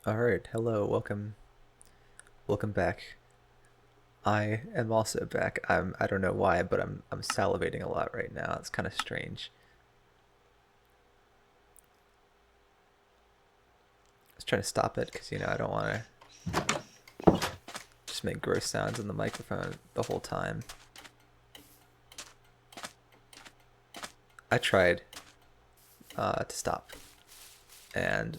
Alright, hello, welcome back. I am also back. I don't know why, but I'm salivating a lot right now. It's kind of strange. I was trying to stop it because I don't want to just make gross sounds in the microphone the whole time. I tried to stop, and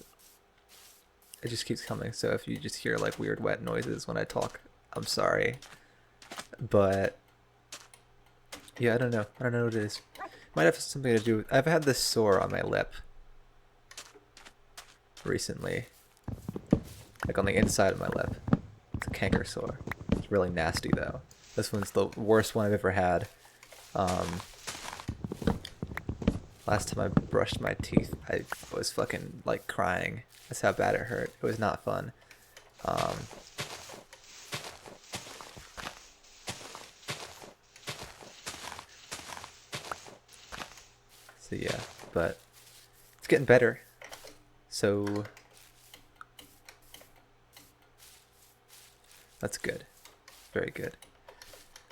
it just keeps coming. So if you just hear like weird wet noises when I talk, I'm sorry. But yeah, I don't know. I don't know what it is. Might have something to do with. I've had this sore on my lip recently, like on the inside of my lip. It's a canker sore. It's really nasty though. This one's the worst one I've ever had. Um, Last time I brushed my teeth, I was fucking like crying. That's how bad it hurt. It was not fun. Um, so yeah, but it's getting better. So that's good. Very good.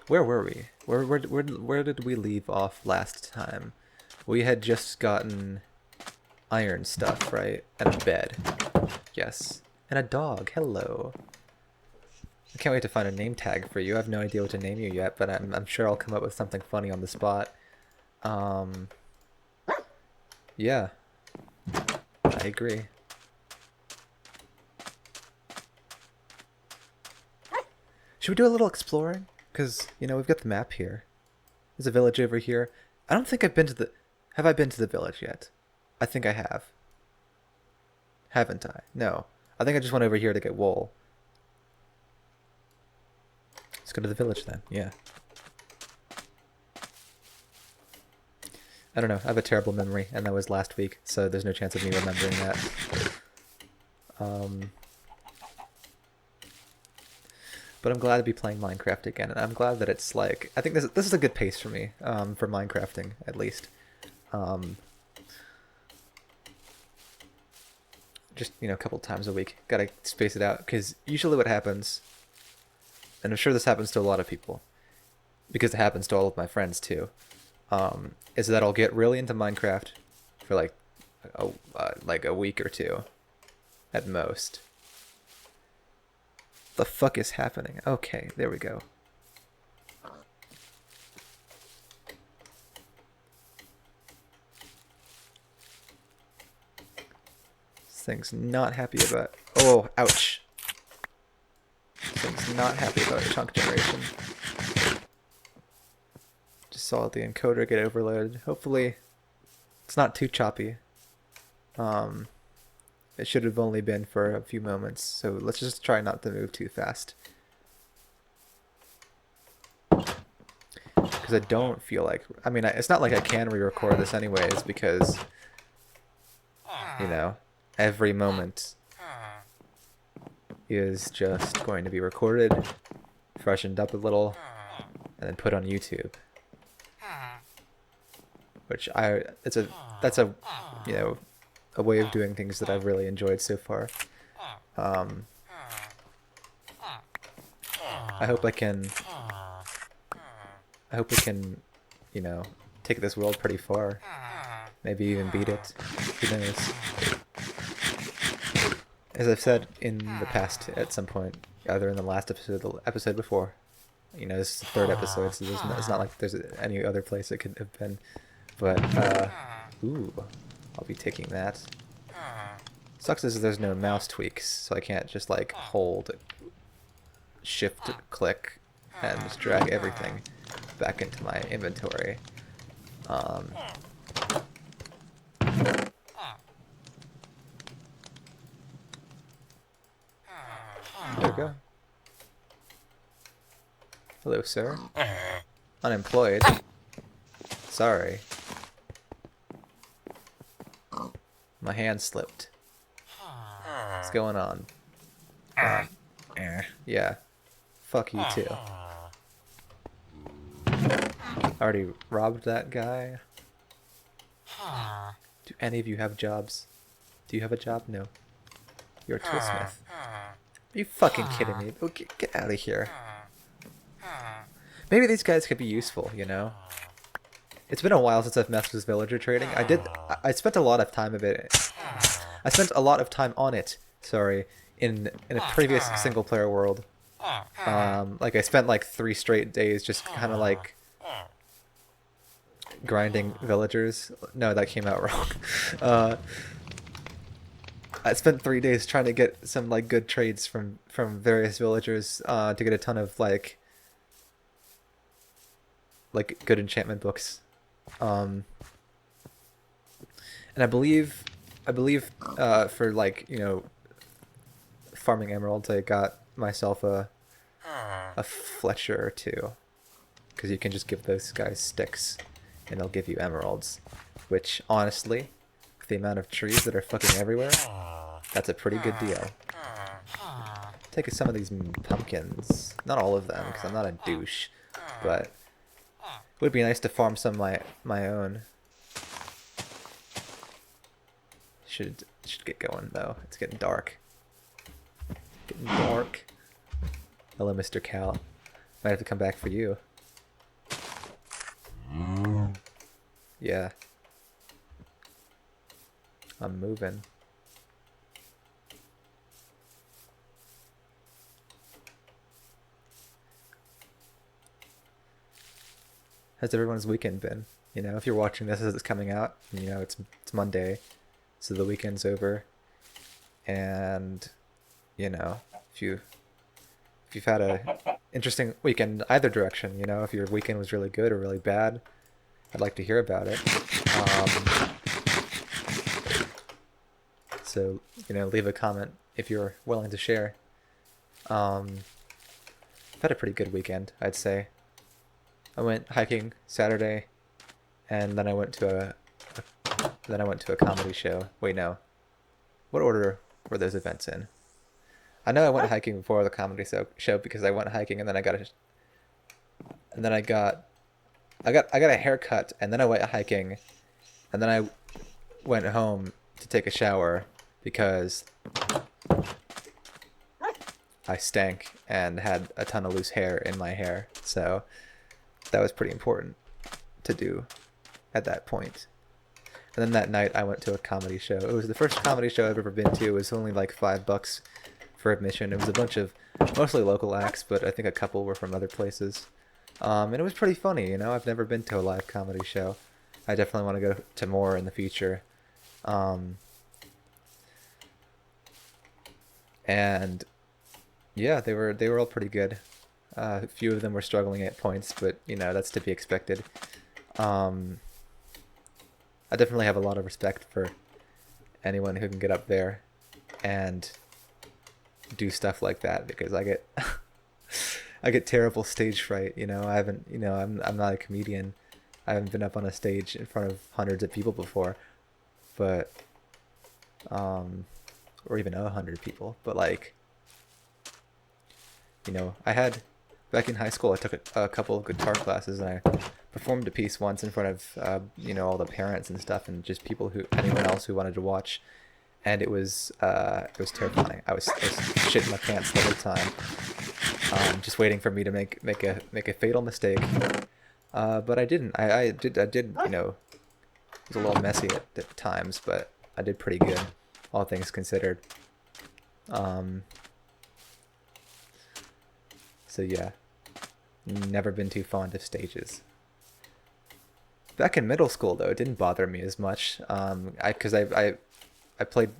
Where were we? Where did we leave off last time? We had just gotten iron stuff, right? And a bed. Yes. And a dog. Hello. I can't wait to find a name tag for you. I have no idea what to name you yet, but I'm sure I'll come up with something funny on the spot. Um, yeah, I agree. Should we do a little exploring? Because, we've got the map here. There's a village over here. I don't think I've been to the... Have I been to the village yet? I think I have. Haven't I? No. I think I just went over here to get wool. Let's go to the village then. Yeah. I don't know. I have a terrible memory, and that was last week, so there's no chance of me remembering that. But I'm glad to be playing Minecraft again, and I'm glad that it's like... I think this is a good pace for me, for Minecrafting, at least. Just, a couple times a week. Gotta space it out, because usually what happens... And I'm sure this happens to a lot of people, because it happens to all of my friends too, is that I'll get really into Minecraft for like a week or two, at most. The fuck is happening? Okay, there we go. This thing's not happy about... Oh, ouch. This thing's not happy about chunk generation. Just saw the encoder get overloaded. Hopefully, it's not too choppy. It should have only been for a few moments, so let's just try not to move too fast. Because I don't feel like... I mean, it's not like I can re-record this anyways, because, every moment is just going to be recorded, freshened up a little, and then put on YouTube. Which that's a a way of doing things that I've really enjoyed so far. I hope I can take this world pretty far. Maybe even beat it. Who knows? As I've said in the past at some point, either in the last episode or the episode before, this is the third episode, so it's not like there's any other place it could have been. But, ooh, I'll be taking that. Sucks is there's no mouse tweaks, so I can't just, like, hold shift click and just drag everything back into my inventory. There we go. Hello, sir. Unemployed. Sorry. My hand slipped. What's going on? Yeah. Fuck you too. Already robbed that guy. Do any of you have jobs? Do you have a job? No. You're a toolsmith. Are you fucking kidding me? Oh, get out of here. Maybe these guys could be useful, you know? It's been a while since I've messed with villager trading. I spent a lot of time of it. I spent a lot of time on it, sorry, in a previous single player world. Like I spent like 3 straight days just kind of like grinding villagers. No, that came out wrong. I spent 3 days trying to get some like good trades from various villagers to get a ton of like good enchantment books. And I believe for like, you know, farming emeralds, I got myself a Fletcher or 2, because you can just give those guys sticks and they'll give you emeralds, which honestly, with the amount of trees that are fucking everywhere, that's a pretty good deal. Take some of these pumpkins, not all of them, because I'm not a douche, but it would be nice to farm some my own. Should get going though. It's getting dark. Getting dark. Hello, Mr. Cal. Might have to come back for you. Yeah. I'm moving. How's everyone's weekend been? You know, if you're watching this as it's coming out, you know, it's Monday, so the weekend's over. And, you know, if you've had a interesting weekend either direction, you know, if your weekend was really good or really bad, I'd like to hear about it. So, you know, leave a comment if you're willing to share. I've had a pretty good weekend, I'd say. I went hiking Saturday, and then I went to a comedy show. Wait, no. What order were those events in? I know I went hiking before the comedy show because I went hiking and then I got a haircut, and then I went hiking, and then I went home to take a shower because I stank and had a ton of loose hair in my hair. So that was pretty important to do at that point. And then that night I went to a comedy show. It was the first comedy show I've ever been to. It was only like $5 for admission. It was a bunch of mostly local acts, but I think a couple were from other places. And it was pretty funny, you know. I've never been to a live comedy show. I definitely want to go to more in the future. And yeah, they were all pretty good. A few of them were struggling at points, but you know, that's to be expected. I definitely have a lot of respect for anyone who can get up there and do stuff like that, because I get I get terrible stage fright, you know. I'm not a comedian. I haven't been up on a stage in front of hundreds of people before, but or even 100 people, but like, you know, back in high school I took a couple of guitar classes, and I performed a piece once in front of you know, all the parents and stuff, and just anyone else who wanted to watch, and it was terrifying. I was shitting my pants the whole time, just waiting for me to make a fatal mistake, but I didn't. I did, you know, it was a little messy at times, but I did pretty good, all things considered. So yeah, never been too fond of stages. Back in middle school though, it didn't bother me as much. Because I played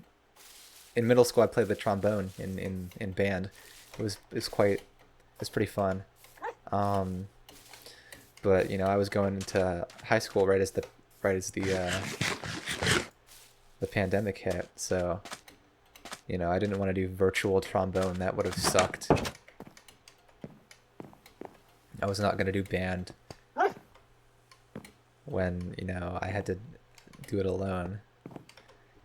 in middle school. I played the trombone in band. It was pretty fun. But you know, I was going into high school right as the pandemic hit, so you know, I didn't want to do virtual trombone. That would have sucked. I was not going to do band when, you know, I had to do it alone,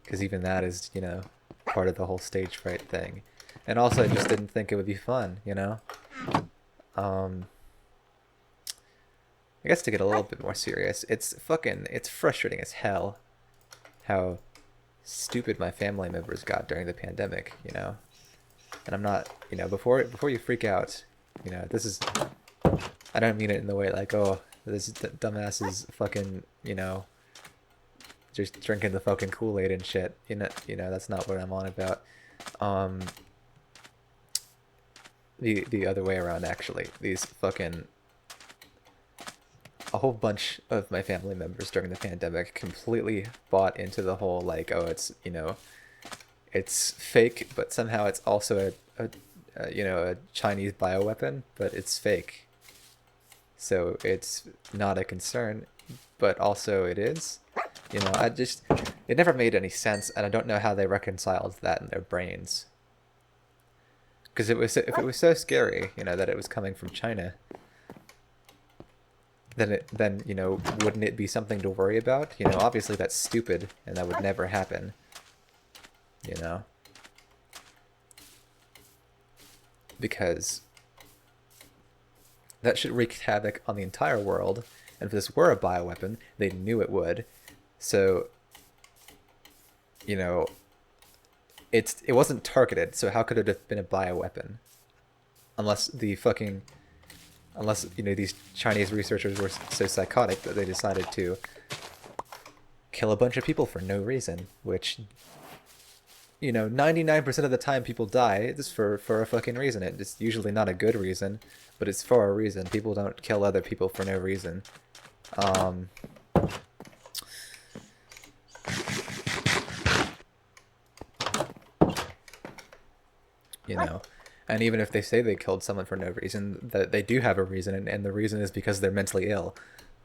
because even that is, you know, part of the whole stage fright thing. And also I just didn't think it would be fun, you know. I guess to get a little bit more serious, it's frustrating as hell how stupid my family members got during the pandemic, you know. And I'm not, you know, before you freak out, you know, this is, I don't mean it in the way like, oh, this dumbass is fucking, you know, just drinking the fucking Kool-Aid and shit. That's not what I'm on about. Um, the other way around actually. These fucking a whole bunch of my family members during the pandemic completely bought into the whole like, oh, it's, you know, it's fake, but somehow it's also a Chinese bioweapon, but it's fake. So it's not a concern, but also it is. You know, it never made any sense, and I don't know how they reconciled that in their brains. Because if it was so scary, you know, that it was coming from China, then you know, wouldn't it be something to worry about? You know, obviously that's stupid, and that would never happen. You know, because that should wreak havoc on the entire world. And if this were a bioweapon, they knew it would. So, you know, it wasn't targeted. So how could it have been a bioweapon? Unless you know, these Chinese researchers were so psychotic that they decided to kill a bunch of people for no reason, which, you know, 99% of the time people die just for a fucking reason. It's usually not a good reason, but it's for a reason. People don't kill other people for no reason. You know, and even if they say they killed someone for no reason, that they do have a reason, and the reason is because they're mentally ill.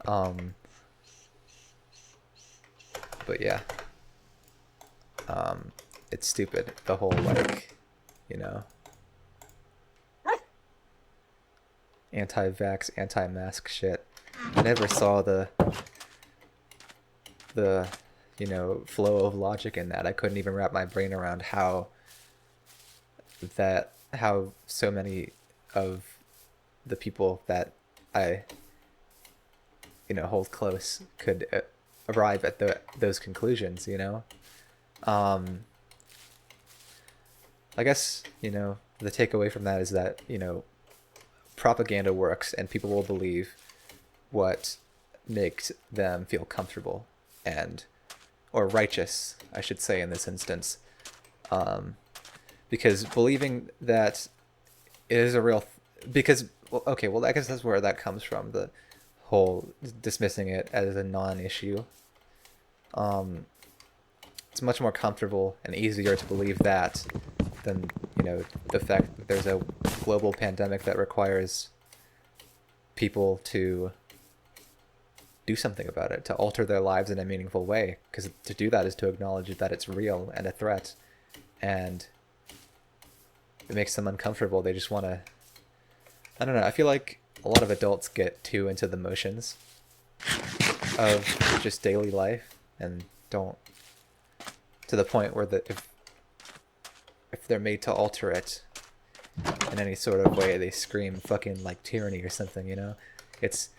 But yeah, it's stupid, the whole like, you know, anti-vax, anti-mask shit. I never saw the you know, flow of logic in that. I couldn't even wrap my brain around how so many of the people that I, you know, hold close could arrive at those conclusions, you know. I guess, you know, the takeaway from that is that, you know, propaganda works and people will believe what makes them feel comfortable and or righteous, I should say in this instance. Because believing that it is a real because well, okay, well, I guess that's where that comes from, the whole dismissing it as a non-issue. It's much more comfortable and easier to believe that than, you know, the fact that there's a global pandemic that requires people to do something about it, to alter their lives in a meaningful way, because to do that is to acknowledge that it's real and a threat, and it makes them uncomfortable. They just want to, I don't know, I feel like a lot of adults get too into the motions of just daily life and don't, to the point where if they're made to alter it in any sort of way, they scream fucking like tyranny or something, you know? It's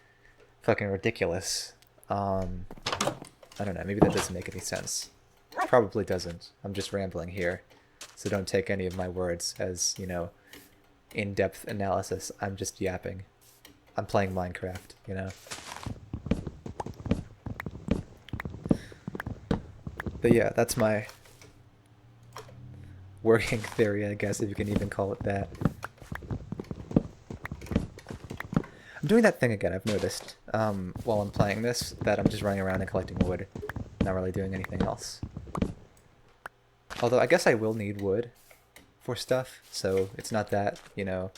fucking ridiculous. I don't know, maybe that doesn't make any sense. Probably doesn't. I'm just rambling here. So don't take any of my words as, you know, in-depth analysis. I'm just yapping. I'm playing Minecraft, you know? But yeah, that's my working theory, I guess, if you can even call it that. I'm doing that thing again, I've noticed, while I'm playing this, that I'm just running around and collecting wood, not really doing anything else. Although I guess I will need wood for stuff, so it's not that, you know...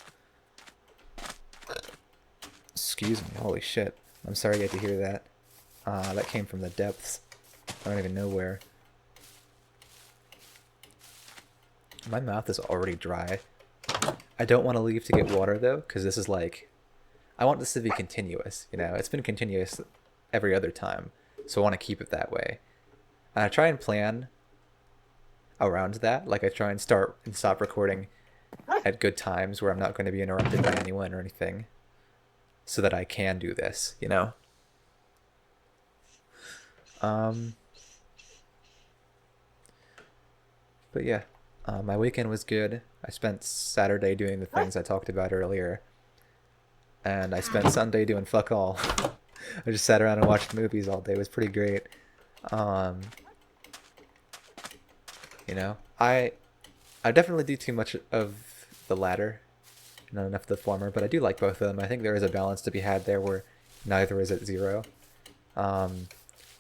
Excuse me, holy shit. I'm sorry you had to hear that. That came from the depths. I don't even know where. My mouth is already dry. I don't want to leave to get water, though, because this is like... I want this to be continuous, you know? It's been continuous every other time, so I want to keep it that way. And I try and plan around that. Like, I try and start and stop recording at good times where I'm not going to be interrupted by anyone or anything, so that I can do this, you know? But yeah, my weekend was good. I spent Saturday doing the things I talked about earlier, and I spent Sunday doing fuck all. I just sat around and watched movies all day. It was pretty great. Um, you know, I definitely do too much of the latter, not enough of the former, but I do like both of them. I think there is a balance to be had there where neither is at zero. Um,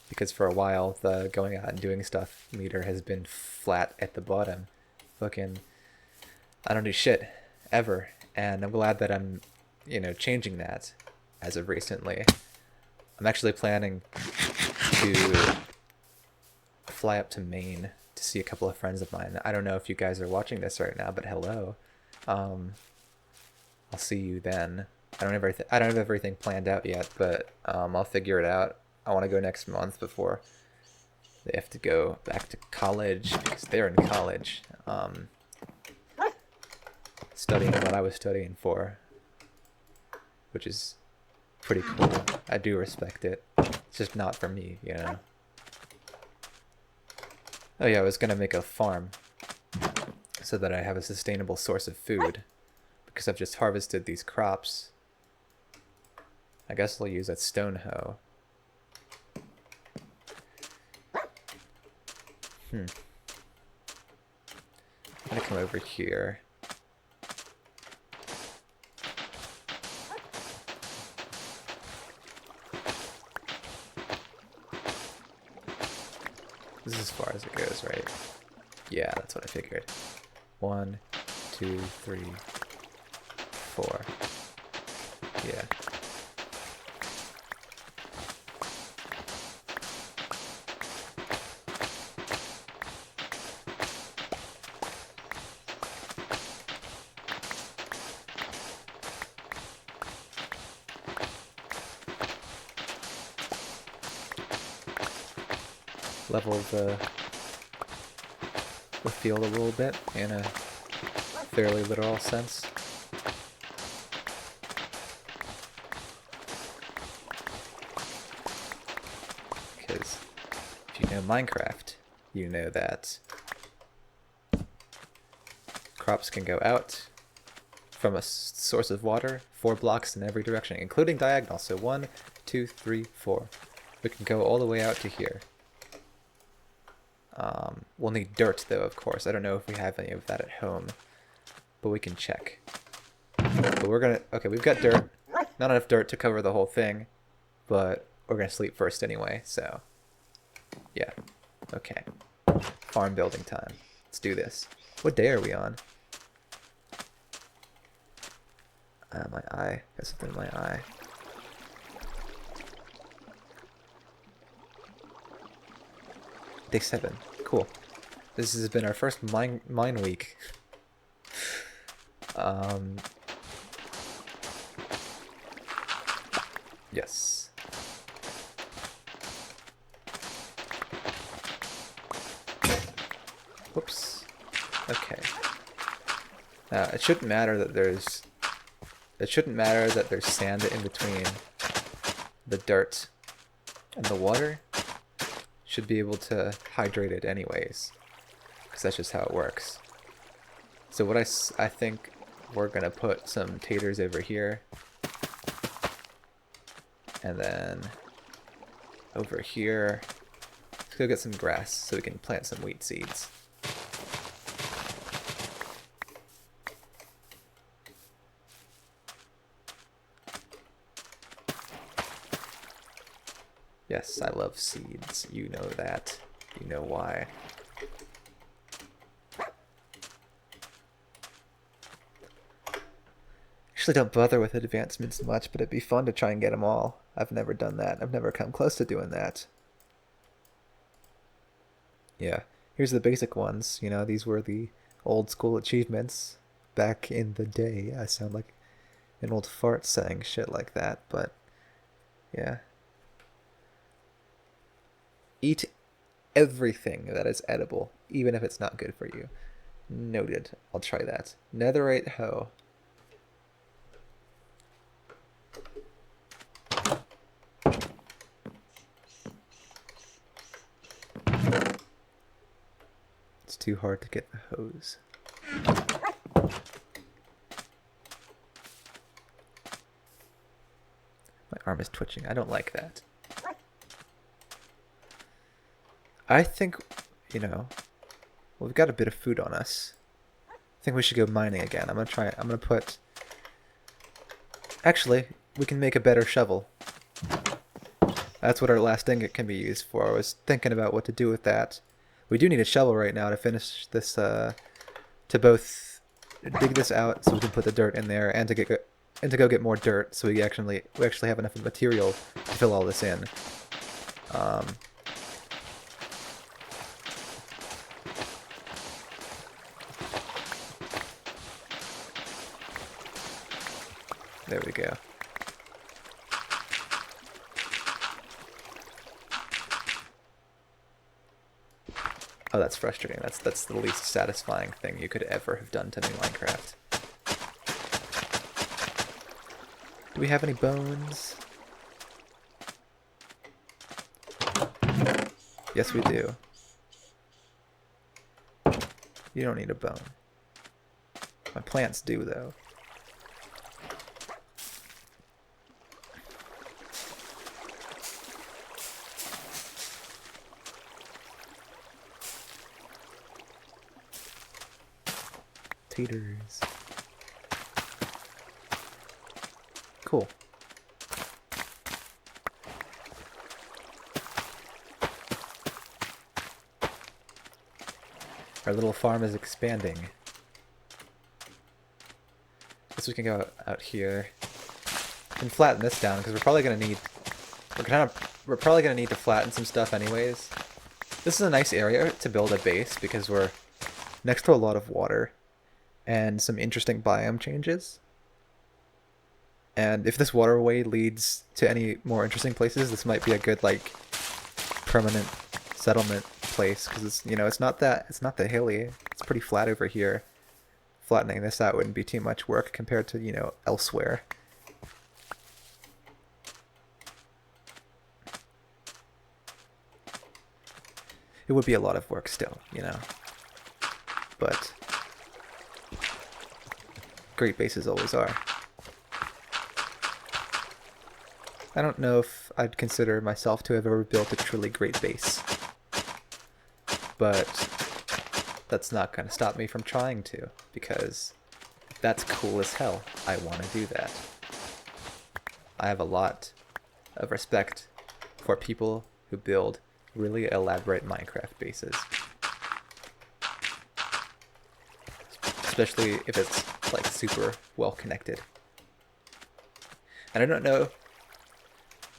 because for a while the going out and doing stuff meter has been flat at the bottom. Fucking, I don't do shit ever, and I'm glad that I'm, changing that as of recently. I'm actually planning to fly up to Maine to see a couple of friends of mine. I don't know if you guys are watching this right now, but hello. I'll see you then. I don't have everything planned out yet, but I'll figure it out. I want to go next month before they have to go back to college because they're in college, studying what I was studying for, which is pretty cool. I do respect it. It's just not for me, you know. Oh yeah, I was gonna make a farm so that I have a sustainable source of food because I've just harvested these crops. I guess I'll use that stone hoe. I'm gonna come over here. This is as far as it goes, right? Yeah, that's what I figured. 1, 2, 3, 4. Yeah. Level the field a little bit in a fairly literal sense. Because if you know Minecraft, you know that crops can go out from a source of water 4 blocks in every direction, including diagonal. So 1, 2, 3, 4. We can go all the way out to here. We'll need dirt, though, of course. I don't know if we have any of that at home, but we can check. But we're gonna... Okay, we've got dirt. Not enough dirt to cover the whole thing, but we're gonna sleep first anyway, so... Yeah. Okay. Farm building time. Let's do this. What day are we on? My eye. Got something in my eye. Day 7. Cool. This has been our first mine week. Yes. Whoops. Okay. Now, it shouldn't matter that there's sand in between the dirt and the water. Should be able to hydrate it anyways, because that's just how it works. So what I think we're gonna put some taters over here, and then over here, let's go get some grass so we can plant some wheat seeds. Yes, I love seeds. You know that. You know why. Actually don't bother with advancements much, but it'd be fun to try and get them all. I've never done that. I've never come close to doing that. Yeah. Here's the basic ones. You know, these were the old school achievements back in the day. I sound like an old fart saying shit like that, but yeah. Eat everything that is edible, even if it's not good for you. Noted. I'll try that. Netherite hoe. Let's too hard to get the hose. My arm is twitching. I don't like that. I think, you know, well, we've got a bit of food on us. I think we should go mining again. I'm gonna put... Actually, we can make a better shovel. That's what our last ingot can be used for. I was thinking about what to do with that. We do need a shovel right now to finish this, to both dig this out so we can put the dirt in there, and to go get more dirt so we actually have enough material to fill all this in. There we go. Oh, that's frustrating. That's the least satisfying thing you could ever have done to me, Minecraft. Do we have any bones? Yes, we do. You don't need a bone. My plants do, though. Taters. Cool. Our little farm is expanding. Guess we can go out here and flatten this down because we're probably gonna need to flatten some stuff anyways. This is a nice area to build a base because we're next to a lot of water and some interesting biome changes. And if this waterway leads to any more interesting places, this might be a good like permanent settlement place because it's, you know, it's not that hilly. It's pretty flat over here. Flattening this out wouldn't be too much work compared to, you know, elsewhere. It would be a lot of work still, you know. But great bases always are. I don't know if I'd consider myself to have ever built a truly great base. But that's not going to stop me from trying to, because that's cool as hell. I want to do that. I have a lot of respect for people who build really elaborate Minecraft bases. Especially if it's like super well connected. And I don't know,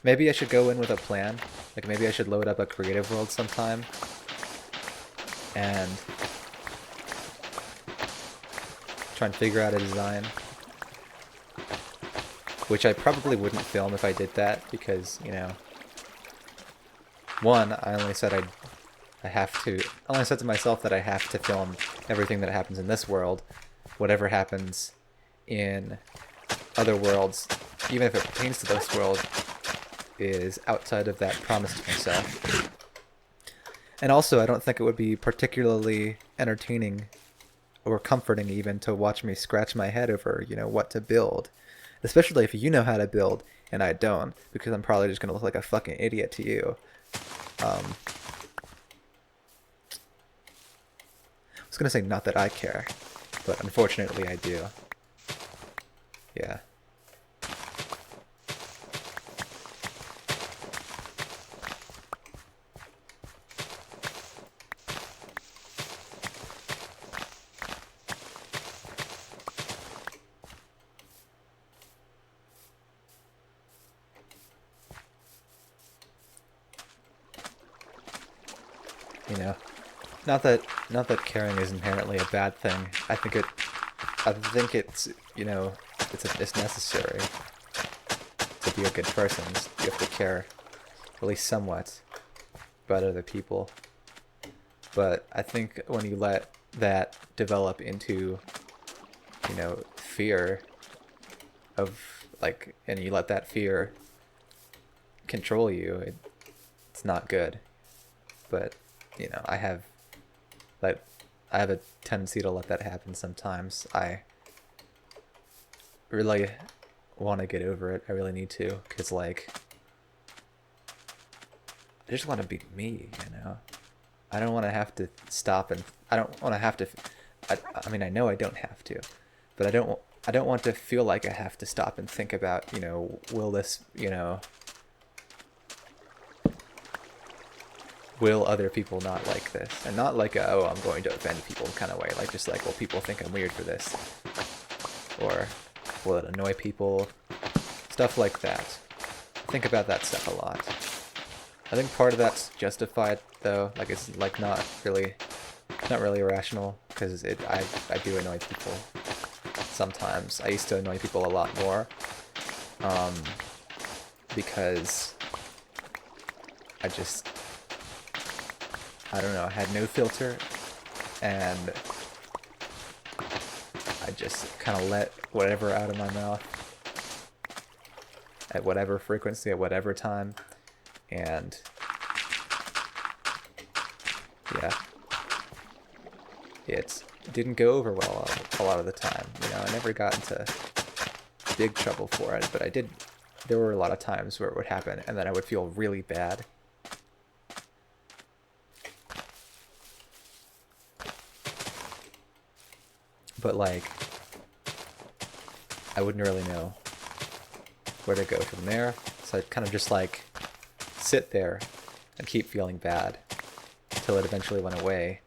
maybe I should go in with a plan. Like maybe I should load up a creative world sometime and try and figure out a design. Which I probably wouldn't film if I did that because, you know, one, I only said to myself that I have to film everything that happens in this world. Whatever happens in other worlds, even if it pertains to this world, is outside of that promise to myself. And also, I don't think it would be particularly entertaining or comforting even to watch me scratch my head over, you know, what to build. Especially if you know how to build and I don't, because I'm probably just going to look like a fucking idiot to you. I was going to say not that I care, but unfortunately I do. Yeah. You know, not that caring is inherently a bad thing. I think it's, you know, it's necessary to be a good person. You have to care, at least somewhat, about other people. But I think when you let that develop into, you know, fear of, like, and you let that fear control you, it's not good. But, you know, I have I have a tendency to let that happen sometimes. I really want to get over it. I really need to, because, like, I just want to be me, you know? I don't want to have to stop, and I don't want to have to, I mean, I know I don't have to, but I don't want to feel like I have to stop and think about, you know, will this, you know, will other people not like this? And not like a, oh, I'm going to offend people kind of way, like just like, well, people think I'm weird for this. Or will it annoy people? Stuff like that. Think about that stuff a lot. I think part of that's justified though, like it's like not really irrational, because I do annoy people sometimes. I used to annoy people a lot more, because I don't know, I had no filter, and I just kind of let whatever out of my mouth at whatever frequency, at whatever time, and yeah, it didn't go over well a lot of the time. You know, I never got into big trouble for it, but there were a lot of times where it would happen, and then I would feel really bad. But, like, I wouldn't really know where to go from there, so I'd kind of just, like, sit there and keep feeling bad till it eventually went away.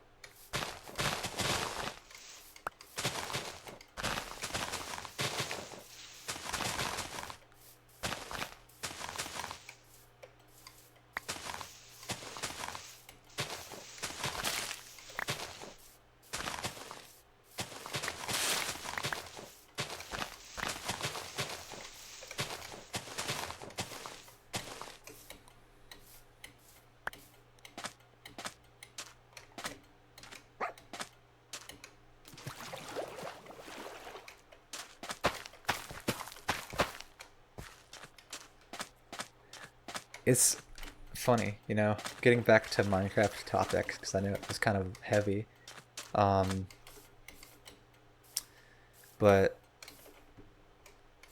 It's funny, you know, getting back to Minecraft topics, because I know it was kind of heavy. But,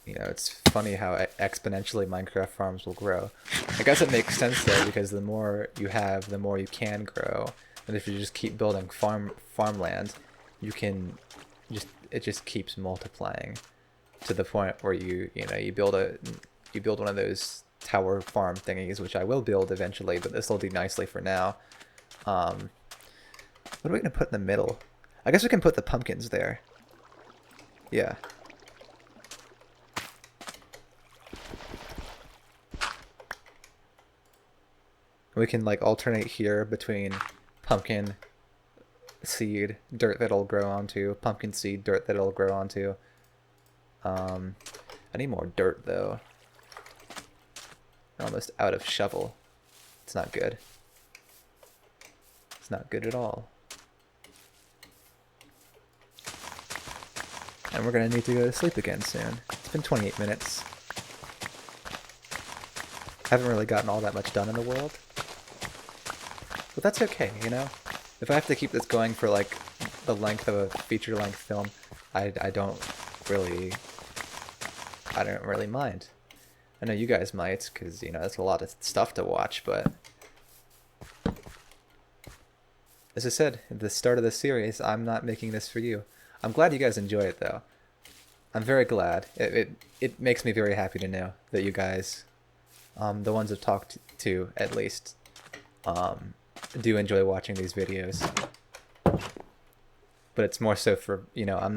you know, it's funny how exponentially Minecraft farms will grow. I guess it makes sense though, because the more you have, the more you can grow. And if you just keep building farmland, you can it just keeps multiplying to the point where you build one of those tower farm thingies, which I will build eventually, but this will do nicely for now. What are we gonna put in the middle? I guess we can put the pumpkins there. Yeah. We can like alternate here between pumpkin seed, dirt that it'll grow onto, pumpkin seed, dirt that it'll grow onto. I need more dirt though. I'm almost out of shovel. It's not good. It's not good at all. And we're gonna need to go to sleep again soon. It's been 28 minutes. Haven't really gotten all that much done in the world. But that's okay, you know? If I have to keep this going for like the length of a feature-length film, I don't really mind. I know you guys might, because, you know, it's a lot of stuff to watch, but as I said at the start of the series, I'm not making this for you. I'm glad you guys enjoy it, though. I'm very glad. It makes me very happy to know that you guys, the ones I've talked to at least, do enjoy watching these videos. But it's more so for, you know, I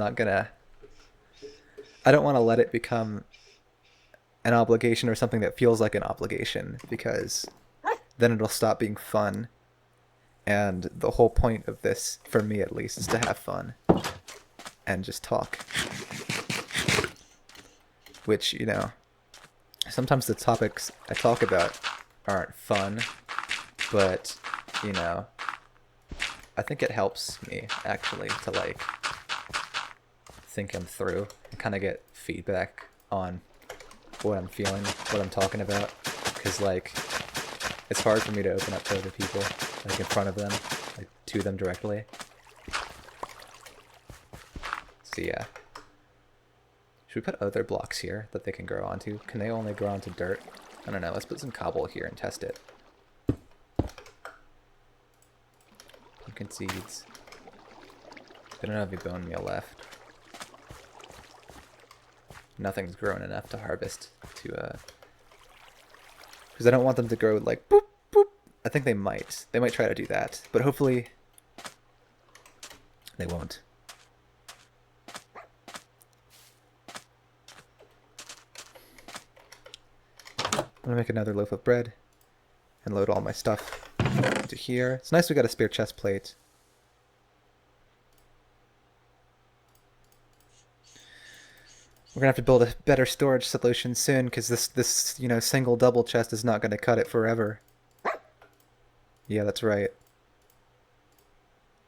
don't want to let it become an obligation or something that feels like an obligation, because then it'll stop being fun. And the whole point of this, for me at least, is to have fun and just talk. Which, you know, sometimes the topics I talk about aren't fun, but, you know, I think it helps me actually to like think them through and kind of get feedback on what I'm feeling, what I'm talking about, because like it's hard for me to open up to other people, like in front of them, like to them directly. So yeah. Should we put other blocks here that they can grow onto? Can they only grow onto dirt? I don't know. Let's put some cobble here and test it. Pumpkin seeds. I don't have any bone meal left. Nothing's grown enough to harvest to, because I don't want them to grow like boop, boop. I think they might. They might try to do that, but hopefully they won't. I'm gonna make another loaf of bread and load all my stuff into here. It's nice we got a spare chest plate. We're gonna have to build a better storage solution soon, because this single double chest is not gonna cut it forever. Yeah, that's right.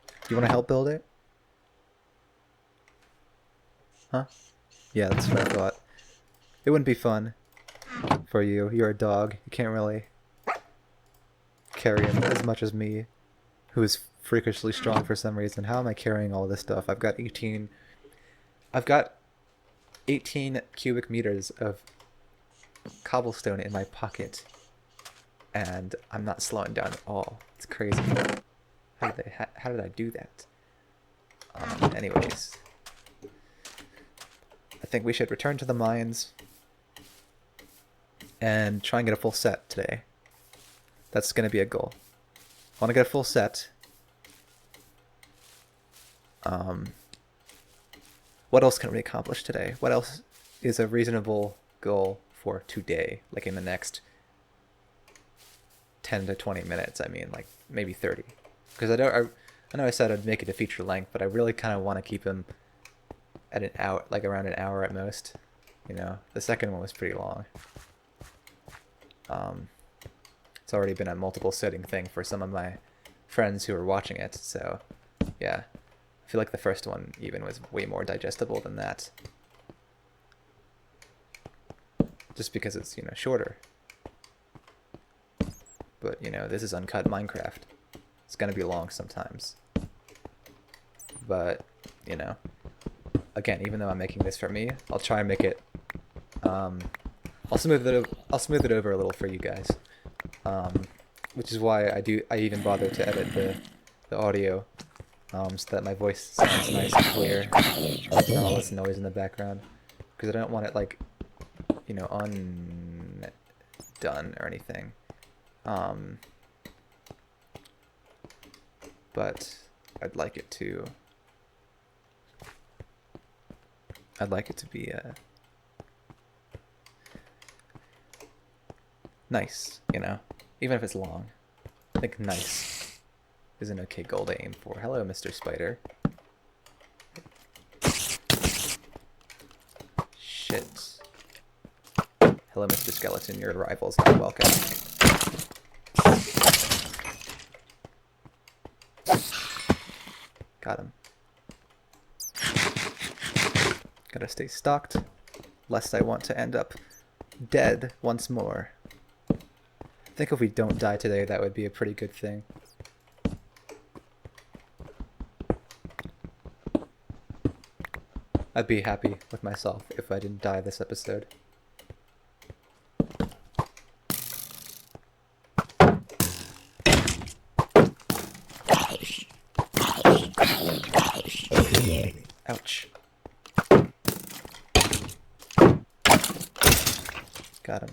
Do you want to help build it? Huh? Yeah, that's what I thought. It wouldn't be fun for you. You're a dog. You can't really carry him as much as me, who is freakishly strong for some reason. How am I carrying all this stuff? I've got 18 cubic meters of cobblestone in my pocket, and I'm not slowing down at all. It's crazy. How did I do that? Anyways, I think we should return to the mines and try and get a full set today. That's going to be a goal. I want to get a full set. What else can we accomplish today? What else is a reasonable goal for today? Like in the next 10 to 20 minutes, I mean, like maybe 30. Because I know I said I'd make it a feature length, but I really kind of want to keep him at an hour, like around an hour at most. You know, the second one was pretty long. It's already been a multiple sitting thing for some of my friends who are watching it, so yeah. I feel like the first one even was way more digestible than that. Just because it's, shorter. But, this is uncut Minecraft. It's gonna be long sometimes. But, again, even though I'm making this for me, I'll try and make it, I'll smooth it over a little for you guys. Which is why I even bother to edit the audio, so that my voice sounds nice and clear. There's not all this noise in the background, because I don't want it like, undone or anything. But I'd like it to be nice, even if it's long. I think nice is an okay goal to aim for. Hello, Mr. Spider. Shit. Hello, Mr. Skeleton. Your arrival's not welcome. Got him. Gotta stay stocked, lest I want to end up dead once more. I think if we don't die today, that would be a pretty good thing. I'd be happy with myself if I didn't die this episode. Ouch. Got him.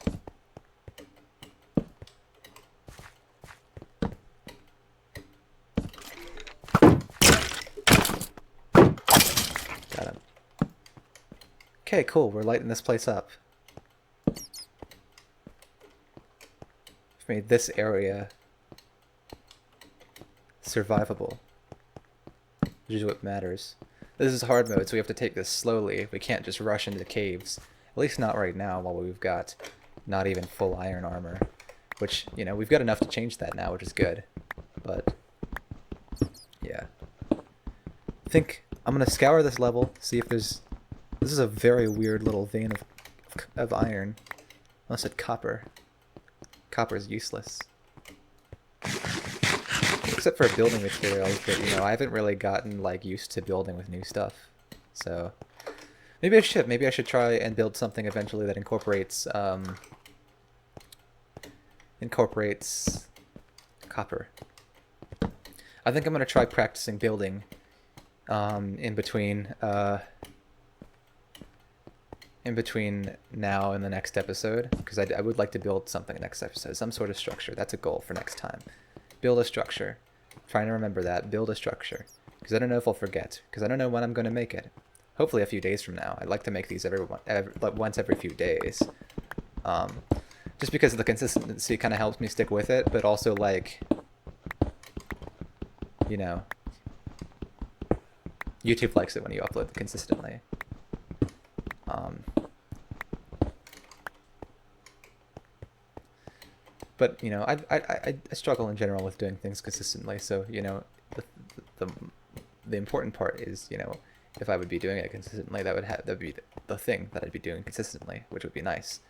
Got him. Okay, cool. We're lighting this place up. We've made this area survivable, which is what matters. This is hard mode, so we have to take this slowly. We can't just rush into caves. At least not right now, while we've got not even full iron armor. Which, we've got enough to change that now, which is good. But, yeah. I think I'm going to scour this level, see if there's... This is a very weird little vein of iron. Unless it's copper. Copper is useless. Except for building materials, but, I haven't really gotten, used to building with new stuff. So maybe I should. Maybe I should try and build something eventually that incorporates copper. I think I'm gonna try practicing building in between now and the next episode, because I would like to build something next episode, some sort of structure. That's a goal for next time. Build a structure. Trying to remember that. Build a structure, because I don't know if I'll forget, because I don't know when I'm going to make it. Hopefully a few days from now. I'd like to make these once every few days. Just because the consistency kind of helps me stick with it, but also, like, you know, YouTube likes it when you upload consistently. But, you know, I struggle in general with doing things consistently, so, you know, the important part is, you know, if I would be doing it consistently, that would be the thing that I'd be doing consistently, which would be nice.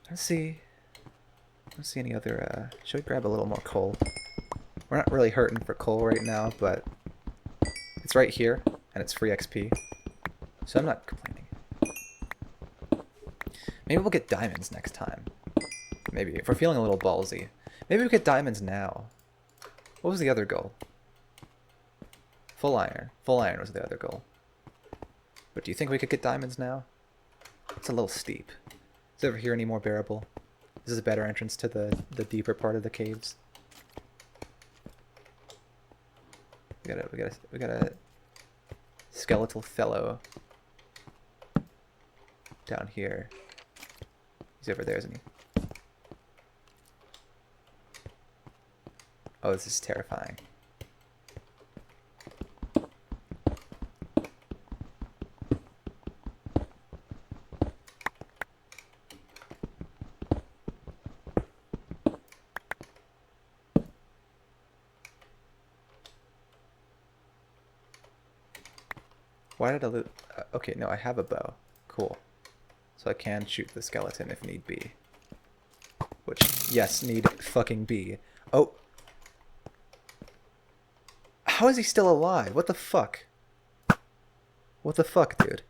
Let's see any other, should we grab a little more coal? We're not really hurting for coal right now, but it's right here, and it's free XP, so I'm not complaining. Maybe we'll get diamonds next time. Maybe, if we're feeling a little ballsy. Maybe we'll get diamonds now. What was the other goal? Full iron. Full iron was the other goal. But do you think we could get diamonds now? It's a little steep. Is over here any more bearable? This is a better entrance to the deeper part of the caves. We got a skeletal fellow down here. He's over there, isn't he? Oh, this is terrifying. Why did I lose? Okay, no, I have a bow. Cool. So I can shoot the skeleton if need be. Which, yes, need fucking be. Oh! How is he still alive? What the fuck? What the fuck, dude?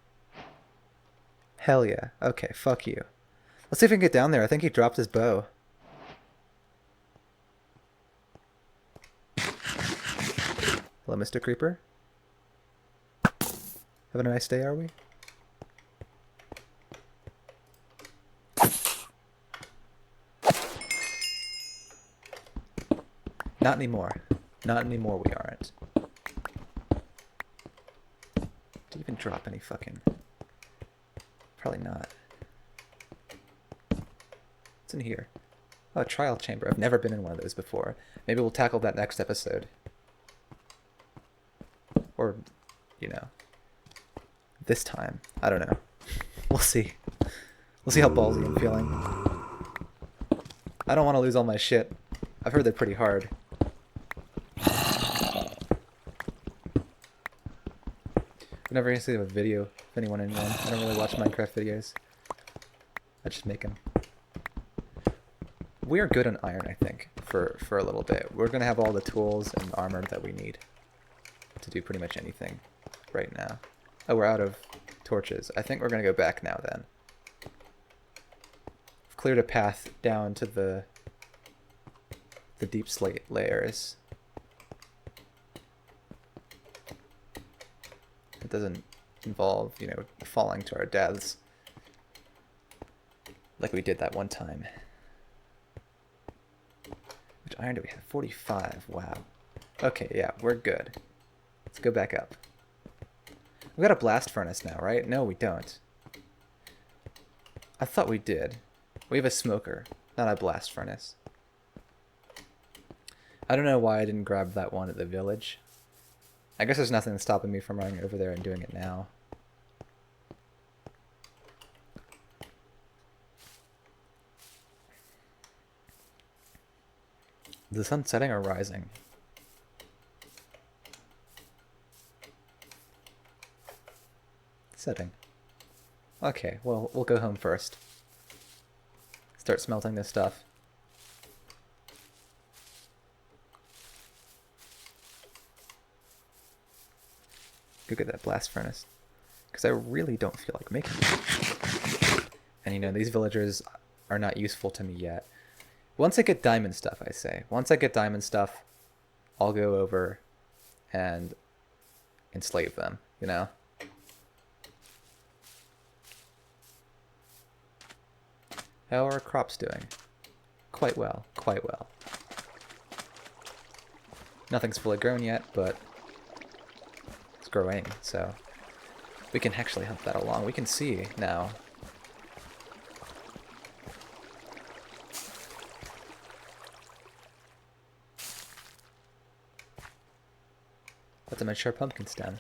Hell yeah. Okay, fuck you. Let's see if we can get down there. I think he dropped his bow. Hello, Mr. Creeper. Having a nice day, are we? Not anymore. Not anymore we aren't. Did you even drop any fucking... Probably not. What's in here? Oh, a trial chamber. I've never been in one of those before. Maybe we'll tackle that next episode. Or, you know, this time. I don't know. We'll see. We'll see how ballsy I'm feeling. I don't want to lose all my shit. I've heard they're pretty hard. I've never even seen a video of anyone in one. I don't really watch Minecraft videos. I just make them. We are good on iron, I think, for a little bit. We're going to have all the tools and armor that we need to do pretty much anything right now. Oh, we're out of torches. I think we're going to go back now then. We've cleared a path down to the deep slate layers. It doesn't involve, you know, falling to our deaths like we did that one time. Which iron do we have? 45. Wow. Okay, yeah, we're good. Let's go back up. We got a blast furnace now, right? No, we don't. I thought we did. We have a smoker, not a blast furnace. I don't know why I didn't grab that one at the village. I guess there's nothing stopping me from running over there and doing it now. Is the sun setting or rising? Setting. Okay, well, we'll go home first. Start smelting this stuff. Go get that blast furnace. Because I really don't feel like making it. And you know, these villagers are not useful to me yet. Once I get diamond stuff, I say. Once I get diamond stuff, I'll go over and enslave them, you know? How are our crops doing? Quite well, quite well. Nothing's fully grown yet, but it's growing, so we can actually help that along. We can see now. That's a mature pumpkin stem.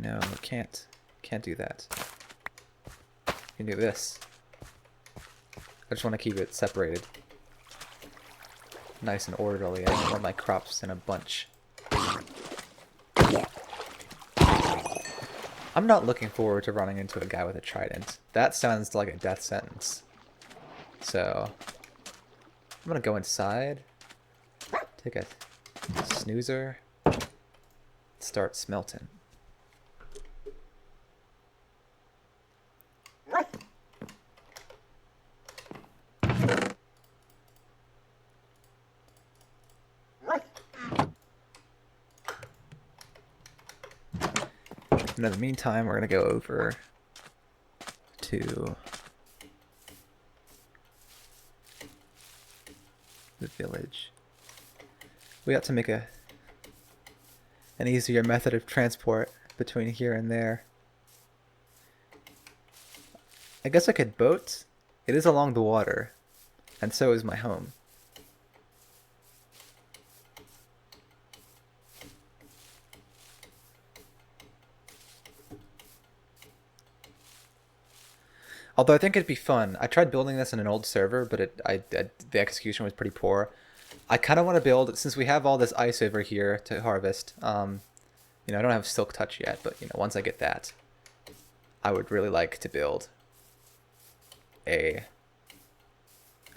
No, can't do that. You can do this. I just want to keep it separated. Nice and orderly. I don't want my crops in a bunch. I'm not looking forward to running into a guy with a trident. That sounds like a death sentence. So, I'm gonna go inside, take a snoozer, start smelting. And in the meantime, we're going to go over to the village. We have to make an easier method of transport between here and there. I guess I could boat. It is along the water, and so is my home. Although I think it'd be fun. I tried building this in an old server, but the execution was pretty poor. I kind of want to build, since we have all this ice over here to harvest, you know, I don't have Silk Touch yet, but, you know, once I get that, I would really like to build an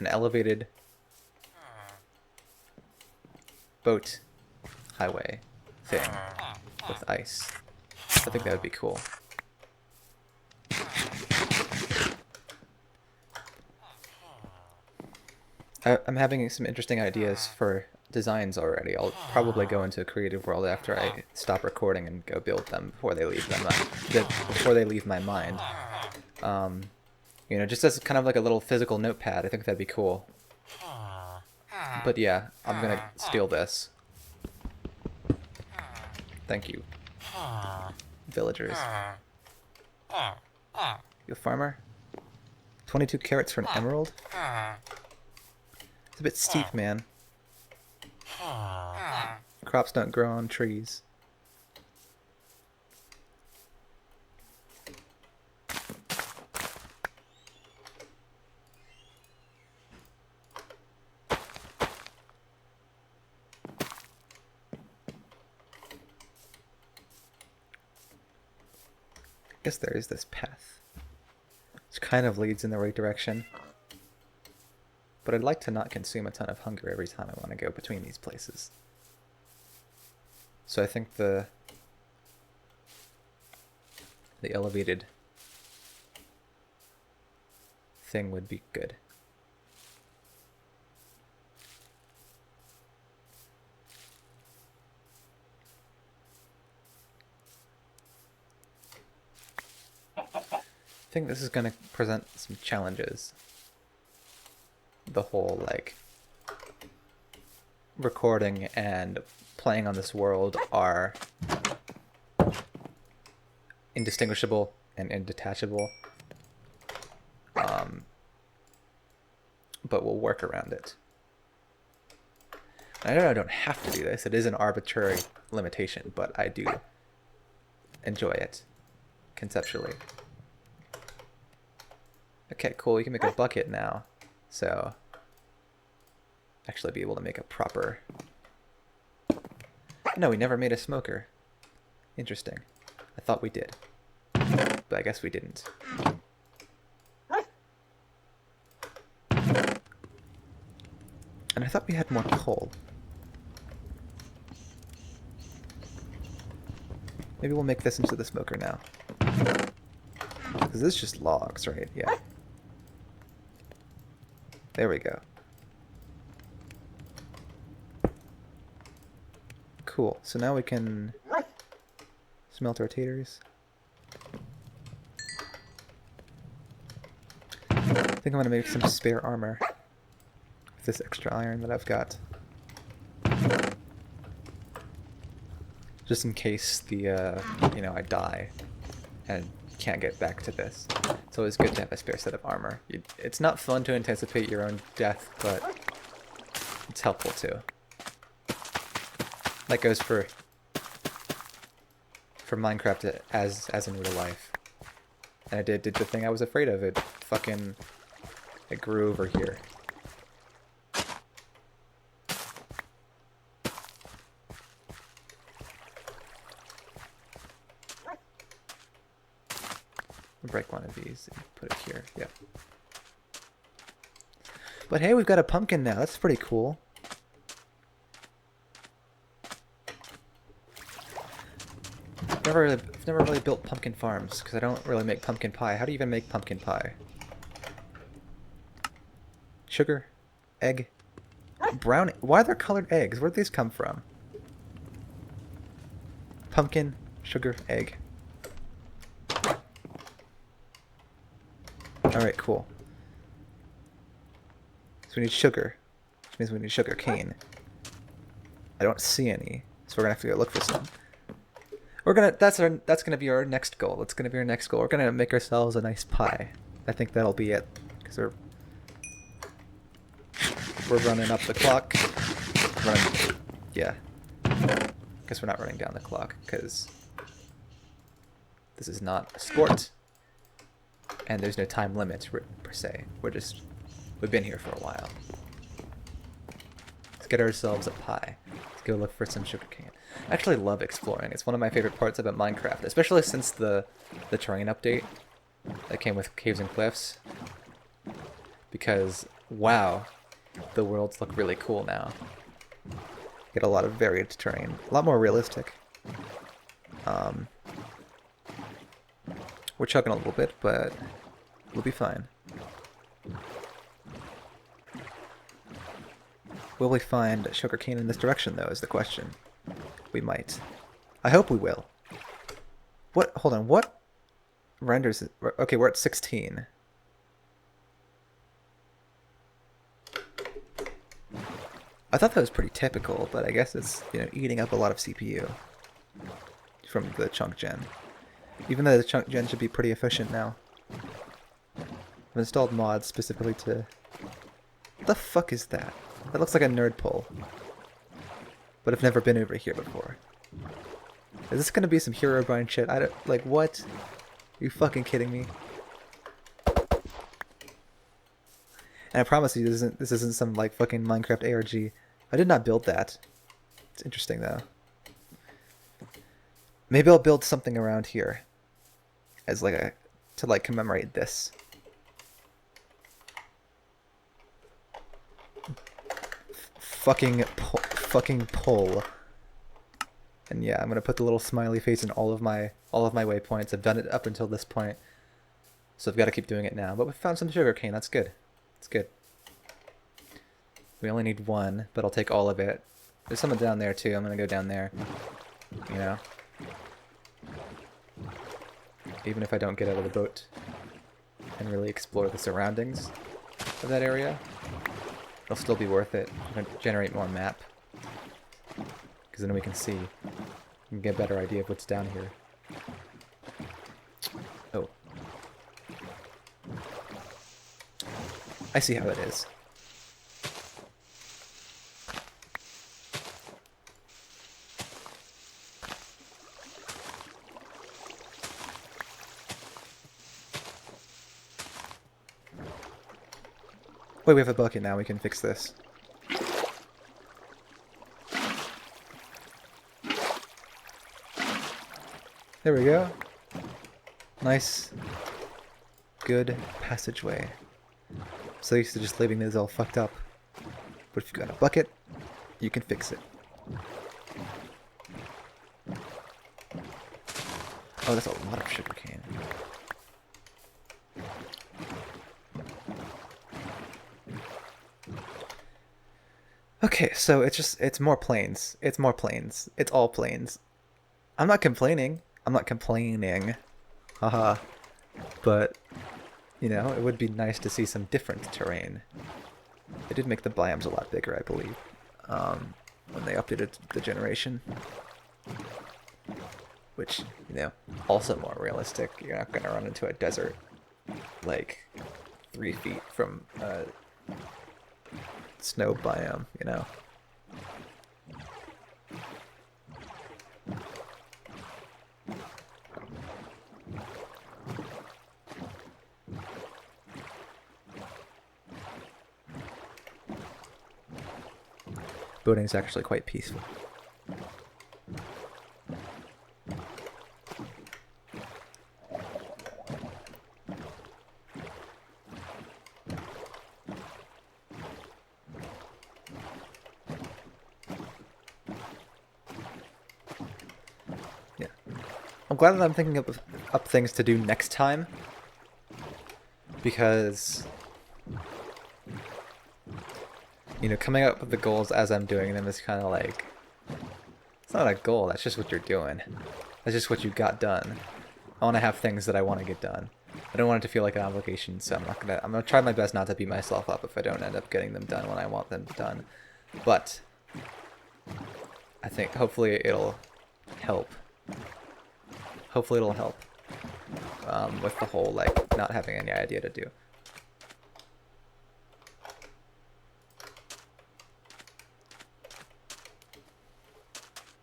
elevated boat highway thing with ice. I think that would be cool. I'm having some interesting ideas for designs already. I'll probably go into a creative world after I stop recording and go build them before they leave my mind. You know, just as kind of like a little physical notepad. I think that'd be cool. But yeah, I'm gonna steal this. Thank you, villagers. You a farmer? 22 carrots for an emerald? It's a bit steep, man. Crops don't grow on trees. I guess there is this path, which kind of leads in the right direction. But I'd like to not consume a ton of hunger every time I want to go between these places. So I think the elevated thing would be good. I think this is going to present some challenges. The whole, like, recording and playing on this world are indistinguishable and indetachable. But we'll work around it. I know I don't have to do this. It is an arbitrary limitation, but I do enjoy it conceptually. Okay, cool. You can make a bucket now. So actually be able to make a proper... No, we never made a smoker. Interesting. I thought we did. But I guess we didn't. And I thought we had more coal. Maybe we'll make this into the smoker now. Because this is just logs, right? Yeah. There we go. Cool. So now we can smelt our taters. I think I'm going to make some spare armor with this extra iron that I've got. Just in case the, you know, I die and can't get back to this. It's always good to have a spare set of armor. It's not fun to anticipate your own death, but it's helpful too. That goes for Minecraft as in real life. And I did the thing I was afraid of. It grew over here. Break one of these and put it here. Yeah. But hey, we've got a pumpkin now. That's pretty cool. I've never really built pumpkin farms because I don't really make pumpkin pie. How do you even make pumpkin pie? Sugar, egg, brown. Why are there colored eggs? Where did these come from? Pumpkin, sugar, egg. Alright, cool. So we need sugar, which means we need sugar cane. I don't see any, so we're gonna have to go look for some. That's gonna be our next goal. That's gonna be our next goal. We're gonna make ourselves a nice pie. I think that'll be it, because we're running up the clock. Yeah. Guess we're not running down the clock, because this is not a sport. And there's no time limit, per se. We've been here for a while. Let's get ourselves a pie. Let's go look for some sugarcane. I actually love exploring. It's one of my favorite parts about Minecraft, especially since the terrain update that came with Caves and Cliffs. Because, wow, the worlds look really cool now. Get a lot of varied terrain. A lot more realistic. We're chugging a little bit, but we'll be fine. Will we find sugarcane in this direction, though, is the question. We might. I hope we will. What? Hold on, what renders it? Okay, we're at 16. I thought that was pretty typical, but I guess it's, you know, eating up a lot of CPU from the chunk gen. Even though the chunk gen should be pretty efficient now. I've installed mods specifically to... What the fuck is that? That looks like a nerd pole. But I've never been over here before. Is this gonna be some Herobrine shit? I don't... Like, what? Are you fucking kidding me? And I promise you, this isn't some, like, fucking Minecraft ARG. I did not build that. It's interesting, though. Maybe I'll build something around here. As, like, to, like, commemorate this. Fucking pull. And yeah, I'm gonna put the little smiley face in all of my waypoints. I've done it up until this point, so I've got to keep doing it now. But we found some sugarcane. That's good. It's good. We only need one, but I'll take all of it. There's someone down there too. I'm gonna go down there. You know, even if I don't get out of the boat and really explore the surroundings of that area, it'll still be worth it. I'm gonna generate more map, because then we can see and get a better idea of what's down here. Oh. I see how it is. Wait, we have a bucket now, we can fix this. There we go. Nice, good passageway. So used to just leaving these all fucked up. But if you got a bucket, you can fix it. Oh, that's a lot of sugarcane. Okay, so it's more plains. It's more plains. It's all plains. I'm not complaining. I'm not complaining. Haha. But, you know, it would be nice to see some different terrain. They did make the biomes a lot bigger, I believe, when they updated the generation. Which, you know, also more realistic. You're not going to run into a desert, like, 3 feet from a snow biome, you know? Boating is actually quite peaceful. Yeah. I'm glad that I'm thinking up things to do next time, because, you know, coming up with the goals as I'm doing them is kind of like, it's not a goal, that's just what you're doing. That's just what you got done. I want to have things that I want to get done. I don't want it to feel like an obligation, so I'm gonna try my best not to beat myself up if I don't end up getting them done when I want them done. But I think hopefully it'll help. Hopefully it'll help with the whole, like, not having any idea to do.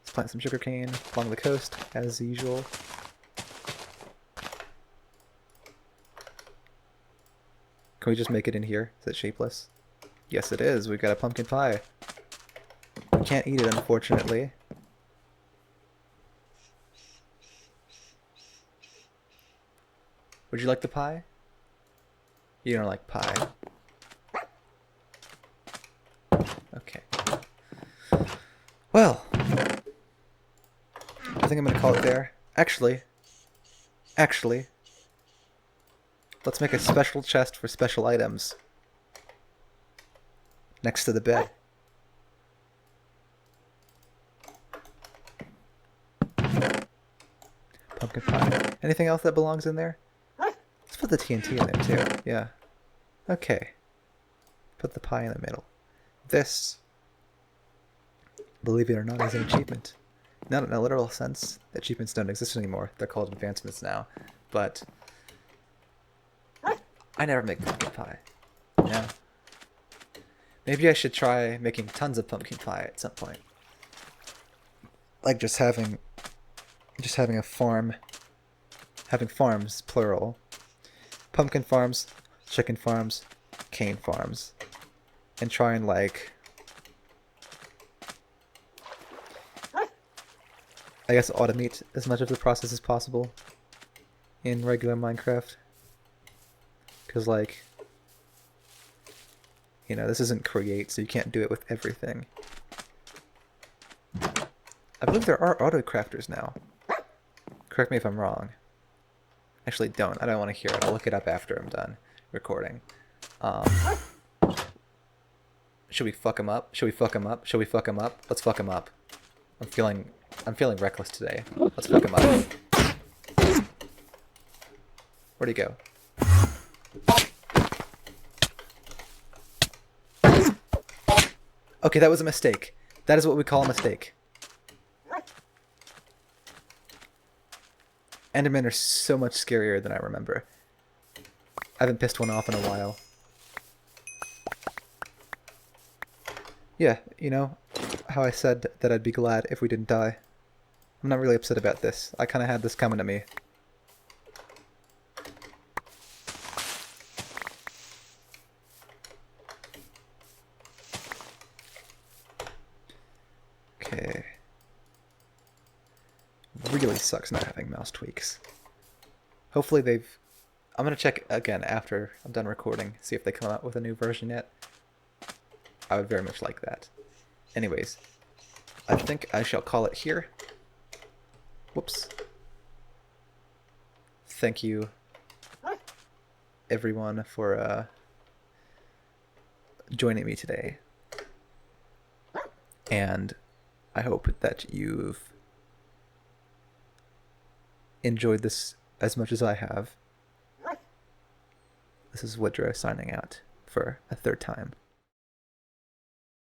Let's plant some sugarcane along the coast, as usual. Can we just make it in here? Is it shapeless? Yes, it is. We've got a pumpkin pie. We can't eat it, unfortunately. Would you like the pie? You don't like pie. Okay. Well, I think I'm gonna call it there. Actually, let's make a special chest for special items next to the bed. Pumpkin pie. Anything else that belongs in there? Let's put the TNT in there too. Yeah. Okay. Put the pie in the middle. This, believe it or not, is an achievement. Not in a literal sense. Achievements don't exist anymore. They're called advancements now. But I never make pumpkin pie. Yeah. Maybe I should try making tons of pumpkin pie at some point. Like just having a farm. Having farms, plural. Pumpkin farms, chicken farms, cane farms. And try and, like, I guess automate as much of the process as possible in regular Minecraft. Because, like, you know, this isn't Create, so you can't do it with everything. I believe there are auto crafters now. Correct me if I'm wrong. Actually, don't. I don't want to hear it. I'll look it up after I'm done recording. Should we fuck him up? Should we fuck him up? Should we fuck him up? Let's fuck him up. I'm feeling reckless today. Let's fuck him up. Where'd he go? Okay, that was a mistake. That is what we call a mistake. Endermen are so much scarier than I remember. I haven't pissed one off in a while. Yeah, you know, how I said that I'd be glad if we didn't die. I'm not really upset about this. I kind of had this coming to me. Okay. really sucks not having mouse tweaks. Hopefully they've... I'm going to check again after I'm done recording, see if they come out with a new version yet. I would very much like that. Anyways, I think I shall call it here. Whoops. Thank you, everyone, for joining me today. And I hope that you've enjoyed this as much as I have. This is Woodrow signing out for a third time.